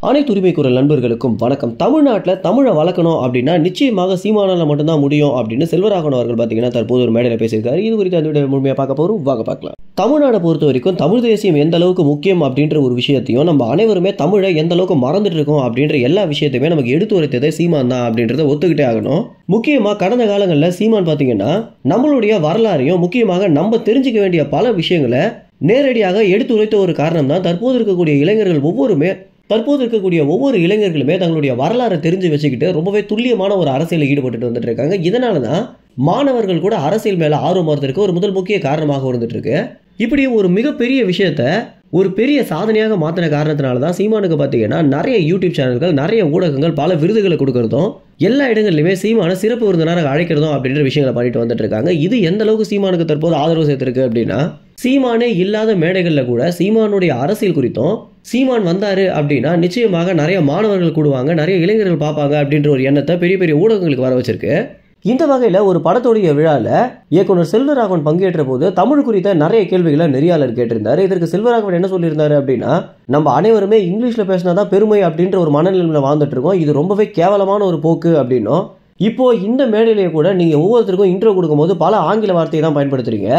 அனைத்து உரிமை குரல் நண்பர்களுக்கும் வணக்கம். தமிழ்நாட்டில் தமிழை வளர்க்கணும் அப்படின்னா நிச்சயமாக சீமானால மட்டும்தான் முடியும் அப்படின்னு செல்வராகவன் அவர்கள் பார்த்தீங்கன்னா தற்போது ஒரு மேடையில் பேசியிருக்காரு. இது குறித்து அந்த வீடியோ முழுமையாக பார்க்க போகிறோம், வாங்க பார்க்கலாம். தமிழ்நாடை பொறுத்த வரைக்கும் தமிழ் தேசியம் எந்த அளவுக்கு முக்கியம் அப்படின்ற ஒரு விஷயத்தையும் நம்ம அனைவருமே தமிழை எந்த அளவுக்கு மறந்துட்டு இருக்கோம் அப்படின்ற எல்லா விஷயத்தையுமே நமக்கு எடுத்து உரைத்ததே சீமான் தான் அப்படின்றத ஒத்துக்கிட்டே ஆகணும். முக்கியமாக கடந்த காலங்களில் சீமான் பார்த்தீங்கன்னா நம்மளுடைய வரலாறையும் முக்கியமாக நம்ம தெரிஞ்சுக்க வேண்டிய பல விஷயங்களை நேரடியாக எடுத்து உரைத்த ஒரு காரணம் தான் தற்போது இருக்கக்கூடிய ஒவ்வொரு இளைஞர்களுமே தங்களுடைய வரலாறை தெரிஞ்சு வச்சுக்கிட்டு ரொம்பவே துல்லியமான ஒரு அரசியலில் ஈடுபட்டு வந்துட்டு இருக்காங்க. இதனால தான் மாணவர்கள் கூட அரசியல் மேல ஆர்வம் வரதுக்கு ஒரு முதல் முக்கிய காரணமாக இருந்துட்டு இருக்கு. இப்படி ஒரு மிகப்பெரிய விஷயத்த ஒரு பெரிய சாதனையாக மாற்றின காரணத்தினால தான் சீமானுக்கு பார்த்தீங்கன்னா நிறைய யூடியூப் சேனல்கள், நிறைய ஊடகங்கள் பல விருதுகளை கொடுக்கறதும், எல்லா இடங்கள்லையுமே சீமான சிறப்பு விருந்தினராக அழைக்கிறதும் அப்படின்ற விஷயங்களை பண்ணிட்டு வந்துட்டு இருக்காங்க. இது எந்த அளவுக்கு சீமானுக்கு தற்போது ஆதரவு சேர்த்திருக்கு அப்படின்னா, சீமானே இல்லாத மேடைகளில் கூட சீமானுடைய அரசியல் குறித்தும் சீமான் வந்தாரு அப்படின்னா நிச்சயமாக நிறைய மாணவர்கள் கூடுவாங்க, நிறைய இளைஞர்கள் பார்ப்பாங்க அப்படின்ற ஒரு எண்ணத்தை பெரிய பெரிய ஊடகங்களுக்கு வர வச்சிருக்கு. இந்த வகையில் ஒரு படத்துடைய விழாவில் இயக்குனர் செல்வராகவன் பங்கேற்ற போது தமிழ் குறித்த நிறைய கேள்விகளை நெறியாளர் கேட்டிருந்தாரு. இதற்கு செல்வராகவன் என்ன சொல்லியிருந்தாரு அப்படின்னா, நம்ம அனைவருமே இங்கிலீஷில் பேசினாதான் பெருமை அப்படின்ற ஒரு மனநிலையில் வாழ்ந்துட்டு இருக்கோம், இது ரொம்பவே கேவலமான ஒரு போக்கு அப்படின்னும், இப்போ இந்த மேடையிலேயே கூட நீங்க ஒவ்வொருத்தருக்கும் இன்ட்ரோ கொடுக்கும்போது பல ஆங்கில வார்த்தையை தான் பயன்படுத்துறீங்க,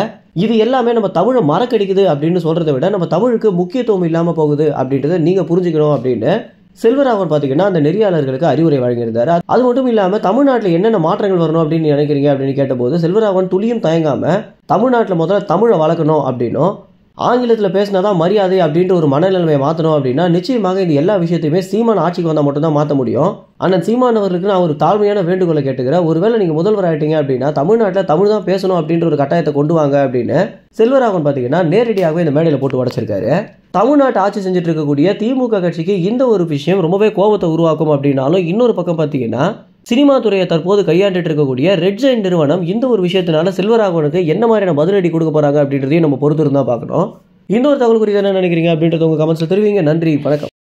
இது எல்லாமே நம்ம தமிழை மறக்கடிக்குது அப்படின்னு சொல்றதை விட நம்ம தமிழுக்கு முக்கியத்துவம் இல்லாமல் போகுது அப்படின்றத நீங்க புரிஞ்சுக்கணும் அப்படின்னு செல்வராகவன் பார்த்தீங்கன்னா அந்த நெறியாளர்களுக்கு அறிவுரை வழங்கியிருந்தாரு. அது மட்டும் இல்லாமல் தமிழ்நாட்டில் என்னென்ன மாற்றங்கள் வரணும் அப்படின்னு நினைக்கிறீங்க அப்படின்னு கேட்டபோது செல்வராகவன் துளியும் தயங்காம தமிழ்நாட்டில் முதல்ல தமிழை வளர்க்கணும் அப்படின்னும், ஆங்கிலத்தில் பேசினாதான் மரியாதை அப்படின்ற ஒரு மனநிலைமையை மாற்றணும் அப்படின்னா நிச்சயமாக இந்த எல்லா விஷயத்தையுமே சீமான் ஆட்சிக்கு வந்தால் மட்டும்தான் மாற்ற முடியும். அண்ணன் சீமான் அவர்களுக்கு நான் ஒரு தாழ்மையான வேண்டுகோளை கேட்டுக்கிறேன், ஒருவேளை நீங்கள் முதல்வர் ஆகிட்டீங்க அப்படின்னா தமிழ்நாட்டில் தமிழ் தான் பேசணும் அப்படின்ற ஒரு கட்டாயத்தை கொண்டு வாங்க அப்படின்னு செல்வராகவன் பார்த்தீங்கன்னா நேரடியாகவே இந்த மேடையில் போட்டு உடைச்சிருக்காரு. தமிழ்நாட்டை ஆட்சி செஞ்சுட்டு இருக்கக்கூடிய திமுக கட்சிக்கு இந்த ஒரு விஷயம் ரொம்பவே கோபத்தை உருவாக்கும் அப்படின்னாலும், இன்னொரு பக்கம் பார்த்தீங்கன்னா சினிமா துறையை தற்போது கையாண்டுட்டு இருக்கக்கூடிய ரெட் ஜெயின் நிறுவனம் இந்த ஒரு விஷயத்தினால செல்வராகவனுக்கு என்ன மாதிரியான பதிலடி கொடுக்க போறாங்க அப்படின்றதையும் நம்ம பொறுத்து இருந்தா பார்க்கணும். இன்னொரு தகவல் குறித்து என்ன நினைக்கிறீங்க அப்படின்றத உங்க கமெண்ட்ஸ்ல தெரிவிங்க. நன்றி, வணக்கம்.